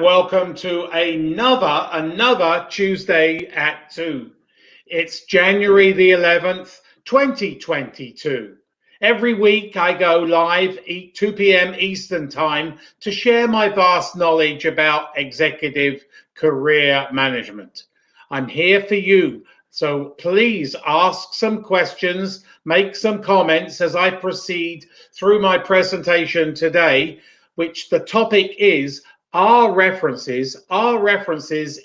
welcome to another Tuesday at 2. It's January the 11th, 2022. Every week I go live at 2 p.m. Eastern Time to share my vast knowledge about executive career management. I'm here for you, so please ask some questions, make some comments as I proceed through my presentation today, which the topic is, are references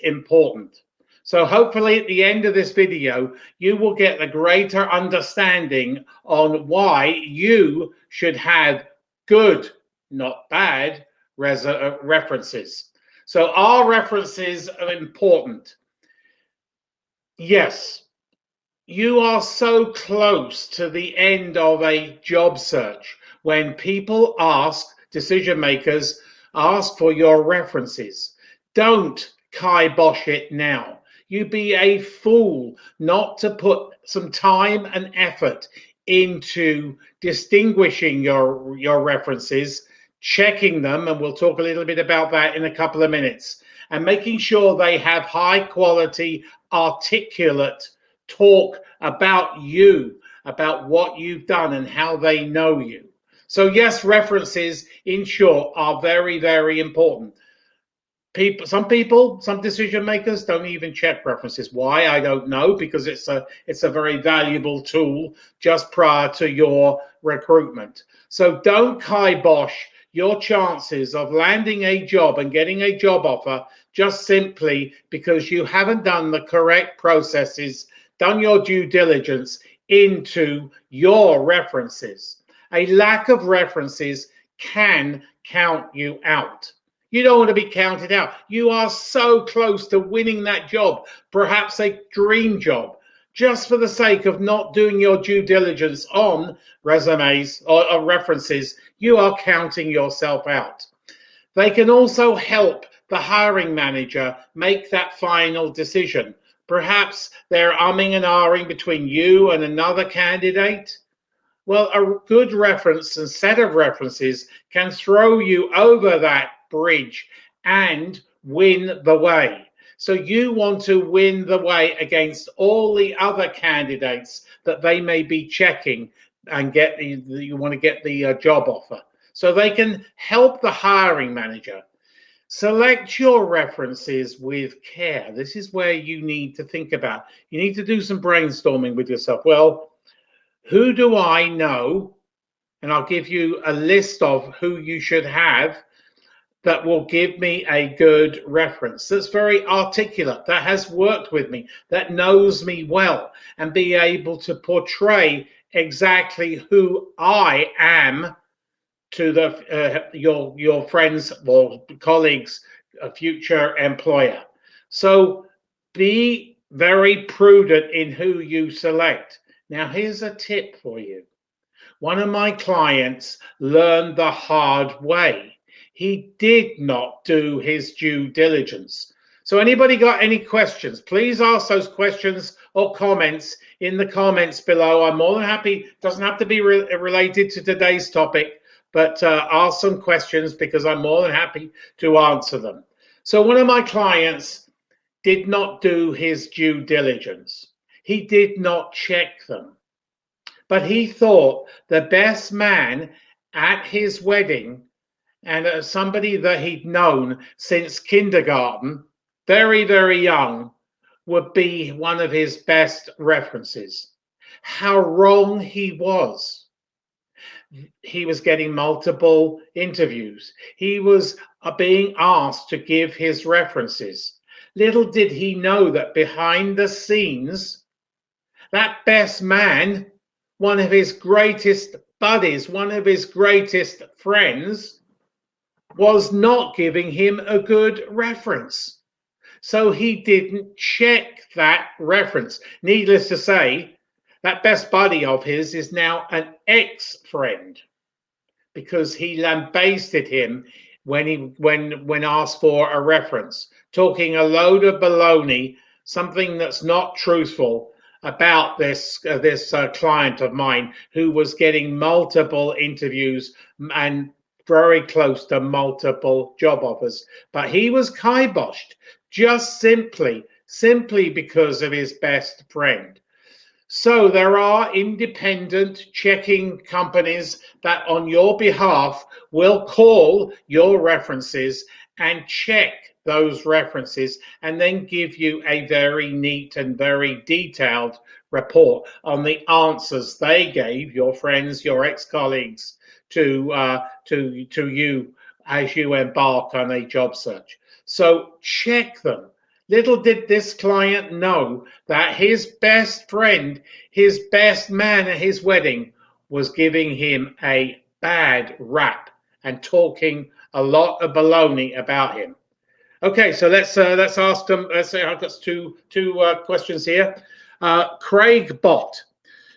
important? So hopefully at the end of this video, you will get a greater understanding on why you should have good, not bad, references. So are references important? Yes. You are so close to the end of a job search when people decision makers ask for your references. Don't kibosh it now. You'd be a fool not to put some time and effort into distinguishing your references, checking them, and we'll talk a little bit about that in a couple of minutes, and making sure they have high quality, articulate talk about you, about what you've done and how they know you. So yes, references in short are very, very important. Some decision makers don't even check references. Why? I don't know, because it's a very valuable tool just prior to your recruitment. So don't kibosh your chances of landing a job and getting a job offer just simply because you haven't done the correct processes, done your due diligence into your references. A lack of references can count you out. You don't want to be counted out. You are so close to winning that job, perhaps a dream job, just for the sake of not doing your due diligence on resumes or references. You are counting yourself out. They can also help the hiring manager make that final decision. Perhaps they're umming and ahhing between you and another candidate. Well, a good reference and set of references can throw you over that bridge and win the way. So you want to win the way against all the other candidates that they may be checking and you want to get the job offer. So they can help the hiring manager. Select your references with care. This is where you need to think about. You need to do some brainstorming with yourself. Well, who do I know? And I'll give you a list of who you should have that will give me a good reference, that's very articulate, that has worked with me, that knows me well, and be able to portray exactly who I am to your friends or colleagues, a future employer. So be very prudent in who you select. Now, here's a tip for you. One of my clients learned the hard way. He did not do his due diligence. So anybody got any questions, please ask those questions or comments in the comments below. I'm more than happy. Doesn't have to be related to today's topic, but ask some questions because I'm more than happy to answer them. So one of my clients did not do his due diligence. He did not check them. But he thought the best man at his wedding, and somebody that he'd known since kindergarten, very, very young, would be one of his best references. How wrong he was. He was getting multiple interviews. He was being asked to give his references. Little did he know that behind the scenes, that best man, one of his greatest buddies, one of his greatest friends, was not giving him a good reference. So he didn't check that reference. Needless to say, that best buddy of his is now an ex-friend because he lambasted him when asked for a reference, talking a load of baloney, something that's not truthful about this client of mine who was getting multiple interviews and very close to multiple job offers. But he was kiboshed just simply because of his best friend. So there are independent checking companies that on your behalf will call your references and check those references and then give you a very neat and very detailed report on the answers they gave your friends, your ex-colleagues to you as you embark on a job search. So check them. Little did this client know that his best friend, his best man at his wedding, was giving him a bad rap and talking a lot of baloney about him. Okay, so let's ask them. Let's say I've got two questions here. Craig Bott.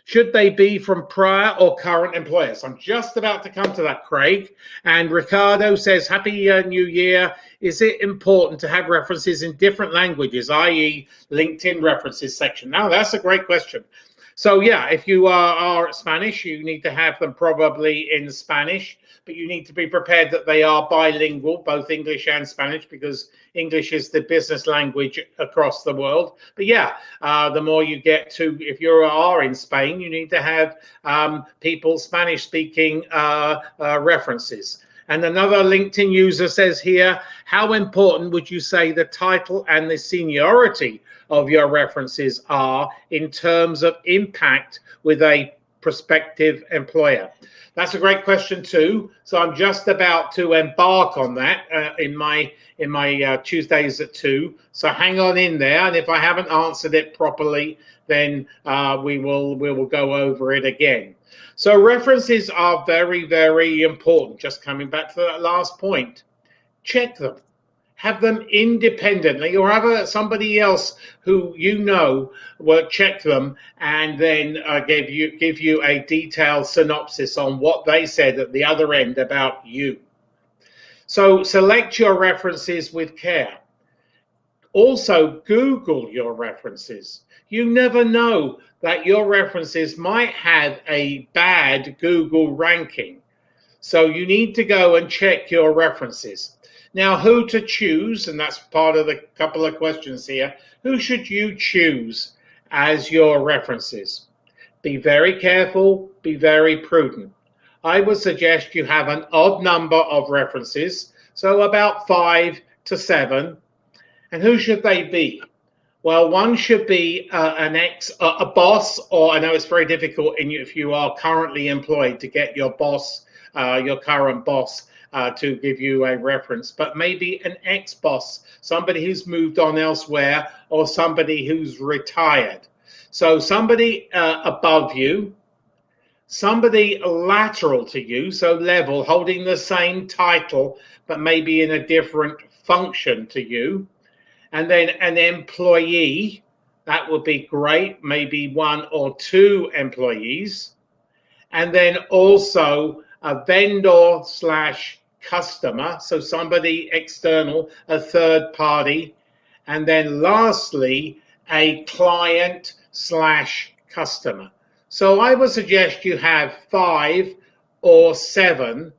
Should they be from prior or current employers? I'm just about to come to that, Craig. And Ricardo says, Happy New Year. Is it important to have references in different languages, i.e. LinkedIn references section? Now, that's a great question. So, yeah, if you are Spanish, you need to have them probably in Spanish, but you need to be prepared that they are bilingual, both English and Spanish, because English is the business language across the world. But yeah, the more you get to, if you are in Spain, you need to have people Spanish speaking references. And another LinkedIn user says here, how important would you say the title and the seniority of your references are in terms of impact with a prospective employer? That's a great question too. So I'm just about to embark on that in my Tuesdays at 2. So hang on in there, and if I haven't answered it properly, then we will go over it again. So references are very, very important. Just coming back to that last point, check them. Have them independently, or have somebody else who you know will check them and then give you a detailed synopsis on what they said at the other end about you. So select your references with care. Also, Google your references. You never know that your references might have a bad Google ranking. So you need to go and check your references. Now, who to choose, and that's part of the couple of questions here. Who should you choose as your references? Be very careful, be very prudent. I would suggest you have an odd number of references, so about 5 to 7. And who should they be? Well, one should be a boss, or I know it's very difficult if you are currently employed to get your boss, your current boss, to give you a reference, but maybe an ex-boss, somebody who's moved on elsewhere, or somebody who's retired. So somebody above you, somebody lateral to you, so level, holding the same title, but maybe in a different function to you. And then an employee, that would be great, maybe 1 or 2 employees. And then also a vendor slash customer, so somebody external, a third party. And then lastly, a client slash customer. So I would suggest you have 5 or 7.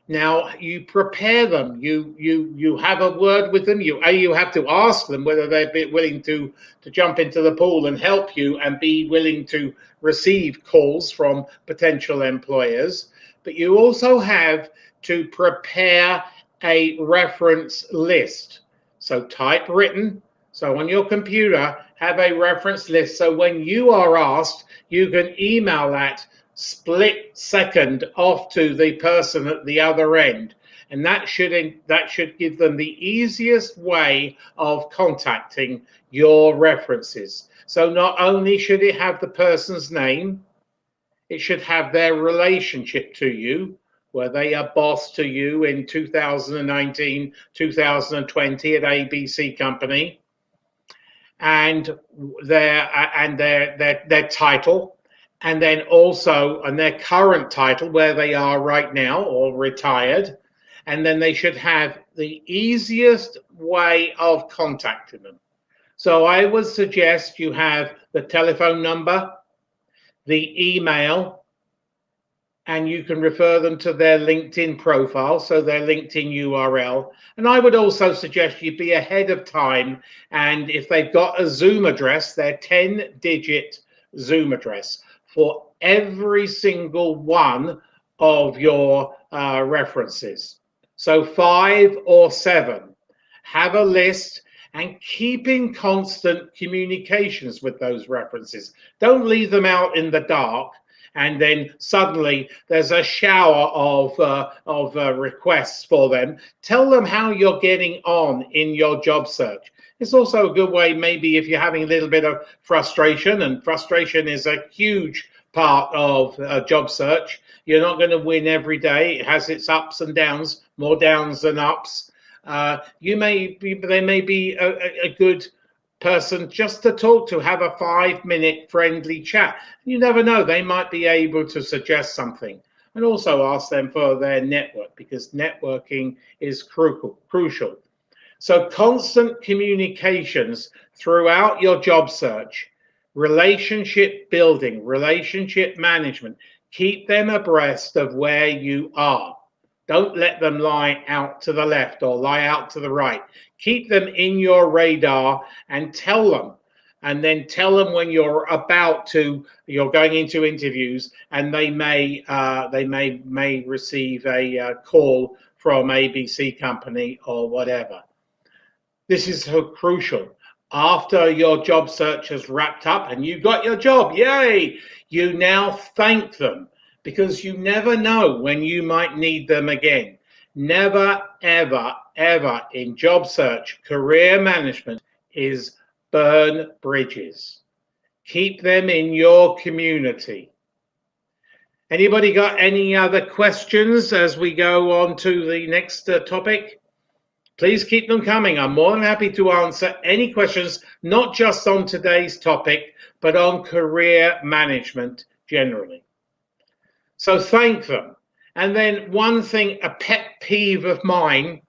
Now you prepare them. You have a word with them. You have to ask them whether they're willing to jump into the pool and help you, and be willing to receive calls from potential employers. But you also have to prepare a reference list. So typewritten. So on your computer, have a reference list. So when you are asked, you can email that split second off to the person at the other end, and that should give them the easiest way of contacting your references. So not only should it have the person's name, it should have their relationship to you. Were they a boss to you in 2019, 2020 at ABC Company? And their title, and then also on their current title, where they are right now or retired. And then they should have the easiest way of contacting them. So I would suggest you have the telephone number, the email, and you can refer them to their LinkedIn profile, so their LinkedIn URL. And I would also suggest you be ahead of time. And if they've got a Zoom address, their 10-digit Zoom address for every single one of your references. So 5 or 7. Have a list and keep in constant communications with those references. Don't leave them out in the dark, and then suddenly there's a shower of requests for them. Tell them how you're getting on in your job search. It's also a good way, maybe if you're having a little bit of frustration, and frustration is a huge part of a job search. You're not going to win every day. It has its ups and downs, more downs than ups. They may be a good person just to talk to, have a 5-minute friendly chat. You never know, they might be able to suggest something. And also ask them for their network, because networking is crucial. So constant communications throughout your job search, relationship building, relationship management, keep them abreast of where you are. Don't let them lie out to the left or lie out to the right. Keep them in your radar and tell them. And then tell them when you're going into interviews, and they may receive a call from ABC company or whatever. This is so crucial. After your job search has wrapped up and you got your job, yay! You now thank them, because you never know when you might need them again. Never, ever, ever in job search, career management is burn bridges. Keep them in your community. Anybody got any other questions as we go on to the next topic? Please keep them coming. I'm more than happy to answer any questions, not just on today's topic, but on career management generally. So thank them. And then one thing, a pet peeve of mine,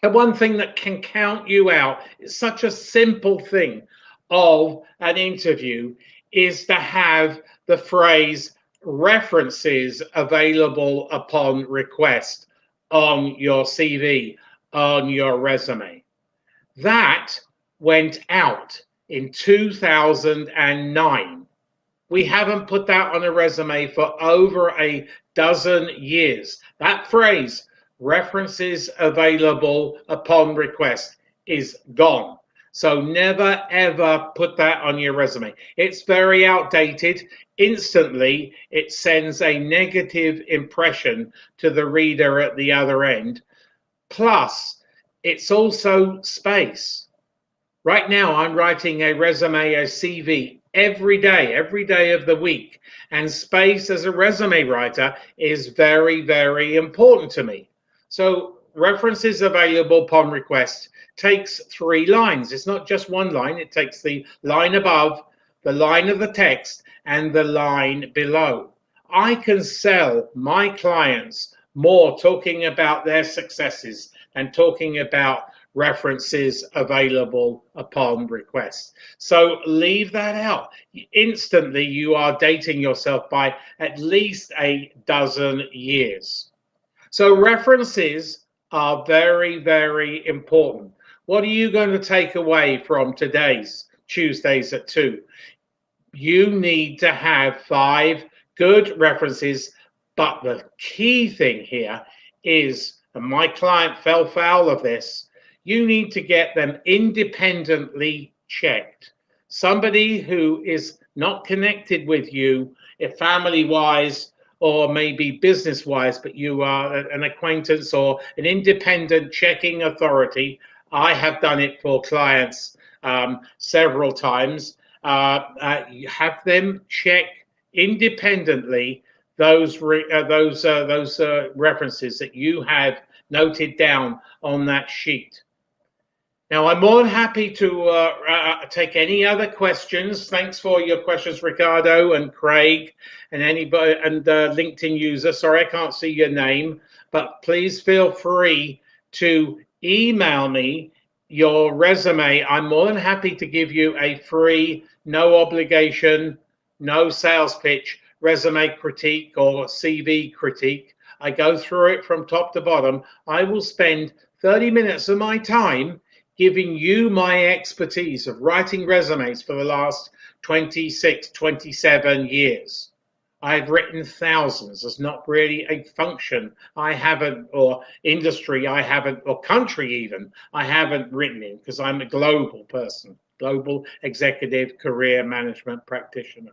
and one thing that can count you out, it's such a simple thing of an interview, is to have the phrase references available upon request on your CV, on your resume. That went out in 2009. We haven't put that on a resume for over a dozen years. That phrase, references available upon request, is gone. So never, ever put that on your resume. It's very outdated. Instantly, it sends a negative impression to the reader at the other end. Plus, it's also space. Right now, I'm writing a resume, a CV, every day of the week. And space as a resume writer is very, very important to me. So references available upon request takes 3 lines. It's not just one line. It takes the line above, the line of the text, and the line below. I can sell my clients more talking about their successes and talking about references available upon request. So leave that out. Instantly, you are dating yourself by at least a dozen years. So references are very, very important. What are you going to take away from today's Tuesdays at 2? You need to have 5 good references, but the key thing here is, and my client fell foul of this, you need to get them independently checked. Somebody who is not connected with you, if family-wise or maybe business-wise, but you are an acquaintance or an independent checking authority. I have done it for clients several times. You have them check independently those references that you have noted down on that sheet. Now, I'm more than happy to take any other questions. Thanks for your questions, Ricardo and Craig, and anybody and LinkedIn user. Sorry, I can't see your name, but please feel free to email me your resume. I'm more than happy to give you a free, no obligation, no sales pitch resume critique or CV critique. I go through it from top to bottom. I will spend 30 minutes of my time giving you my expertise of writing resumes for the last 26, 27 years. I've written thousands. There's not really a function I haven't, or industry I haven't, or country even, I haven't written in, because I'm a global person, global executive career management practitioner.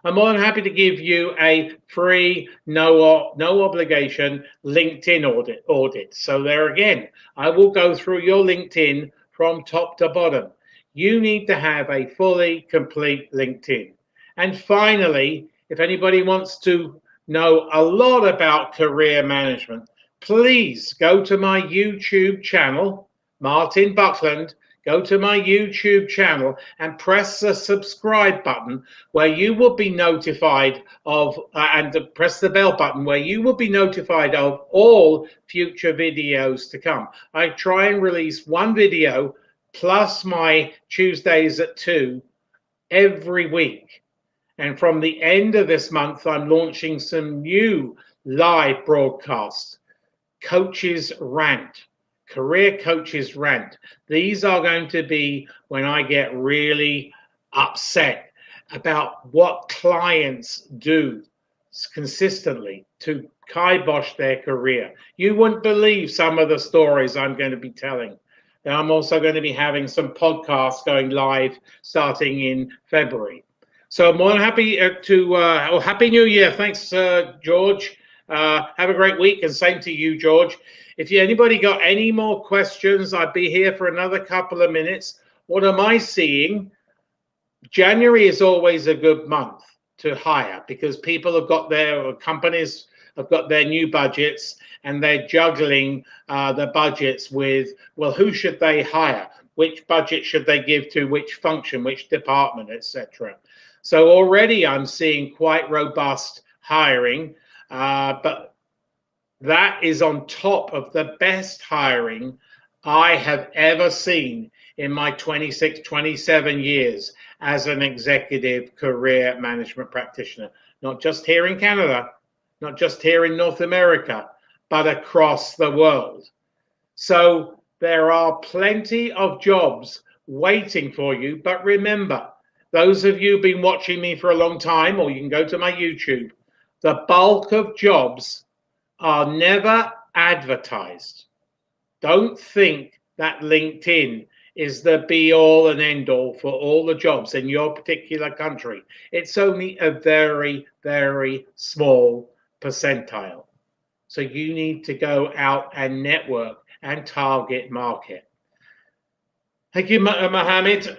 I'm more than happy to give you a free, no obligation LinkedIn audit. So there again, I will go through your LinkedIn from top to bottom. You need to have a fully complete LinkedIn. And finally, if anybody wants to know a lot about career management, please go to my YouTube channel, Martin Buckland. Go to my YouTube channel and press the subscribe button where you will be notified of, and press the bell button where you will be notified of all future videos to come. I try and release one video plus my Tuesdays at 2 every week. And from the end of this month, I'm launching some new live broadcasts. Coaches Rant, Career Coaches Rant. These are going to be when I get really upset about what clients do consistently to kibosh their career. You wouldn't believe some of the stories I'm going to be telling. I'm also going to be having some podcasts going live starting in February. So I'm more than happy Happy New Year. Thanks, George. Have a great week, and same to you, George. If anybody got any more questions, I'd be here for another couple of minutes. What am I seeing? January is always a good month to hire because people have got companies have got their new budgets, and they're juggling the budgets with, well, who should they hire? Which budget should they give to which function, which department, etc. So already I'm seeing quite robust hiring, but that is on top of the best hiring I have ever seen in my 26, 27 years as an executive career management practitioner, not just here in Canada, not just here in North America, but across the world. So there are plenty of jobs waiting for you, but remember, those of you who've been watching me for a long time, or you can go to my YouTube, the bulk of jobs are never advertised. Don't think that LinkedIn is the be all and end all for all the jobs in your particular country. It's only a very, very small percentile. So you need to go out and network and target market. Thank you, Mohammed.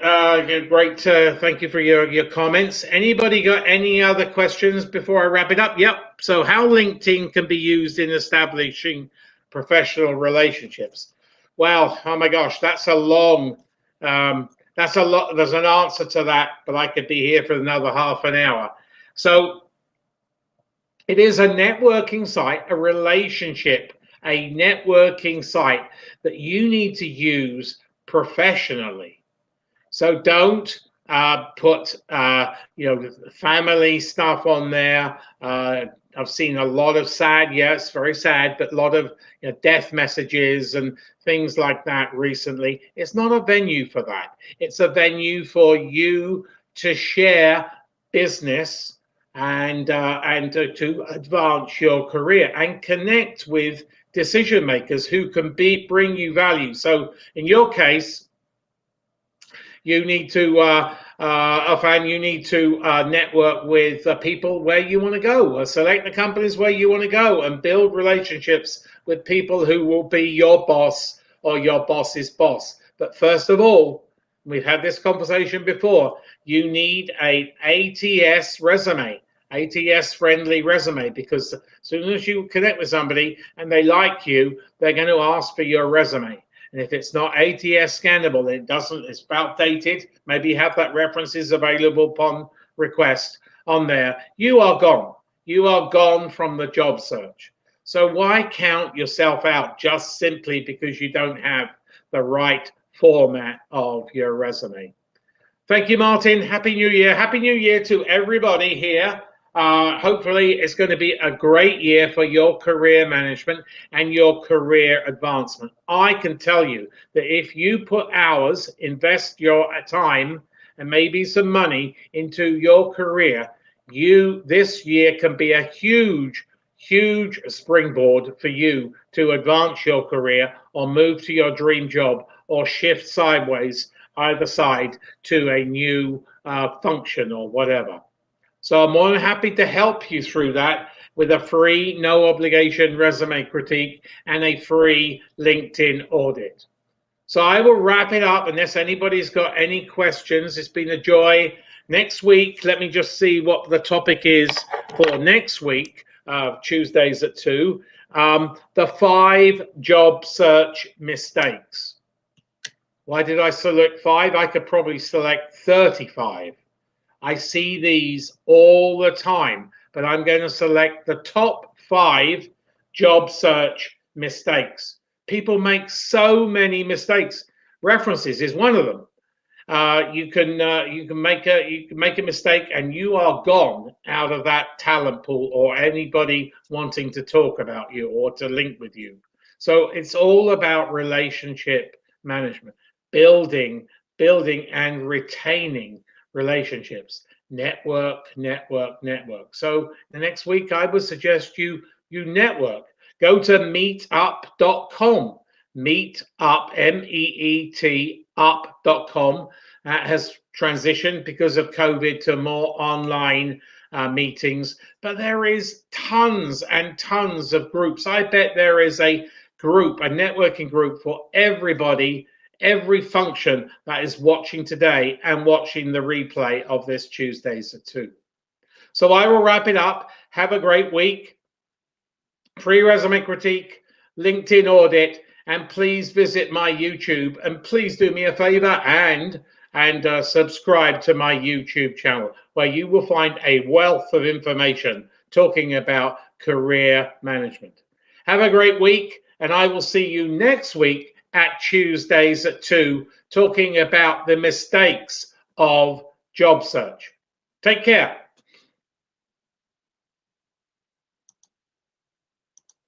Great. Thank you for your comments. Anybody got any other questions before I wrap it up? Yep. So how LinkedIn can be used in establishing professional relationships? Well, oh my gosh, that's a long, that's a lot. There's an answer to that, but I could be here for another half an hour. So it is a networking site, a relationship, a networking site that you need to use professionally. So don't put family stuff on there. I've seen a lot of sad, yes, very sad, but a lot of death messages and things like that recently. It's not a venue for that. It's a venue for you to share business and to advance your career and connect with decision makers who can bring you value. So in your case, you need to network with people where you want to go, select the companies where you want to go, and build relationships with people who will be your boss or your boss's boss. But first of all, we've had this conversation before, you need an ATS resume, ATS friendly resume, because as soon as you connect with somebody and they like you, they're going to ask for your resume. And if it's not ATS scannable, it's outdated, maybe you have that references available upon request on there, you are gone. You are gone from the job search. So why count yourself out just simply because you don't have the right format of your resume? Thank you, Martin. Happy New Year. Happy New Year to everybody here. Hopefully, it's going to be a great year for your career management and your career advancement. I can tell you that if you put hours, invest your time, and maybe some money into your career, this year can be a huge springboard for you to advance your career or move to your dream job or shift sideways either side to a new function or whatever. So I'm more than happy to help you through that with a free, no obligation resume critique and a free LinkedIn audit. So I will wrap it up unless anybody's got any questions. It's been a joy. Next week, let me just see what the topic is for next week, Tuesdays at 2. The 5 job search mistakes. Why did I select 5? I could probably select 35. I see these all the time, but I'm going to select the top 5 job search mistakes. People make so many mistakes. References is one of them. You can make a mistake and you are gone out of that talent pool or anybody wanting to talk about you or to link with you. So it's all about relationship management, building and retaining relationships. Network. So the next week I would suggest you network. Go to meetup.com. Meetup, MEET up.com. That has transitioned because of COVID to more online meetings, but there is tons and tons of groups. I bet there is a networking group for everybody, every function that is watching today and watching the replay of this Tuesdays at 2. So I will wrap it up. Have a great week. Free resume critique, LinkedIn audit, and please visit my YouTube, and please do me a favor and subscribe to my YouTube channel, where you will find a wealth of information talking about career management. Have a great week, and I will see you next week at Tuesdays at 2, talking about the mistakes of job search. Take care.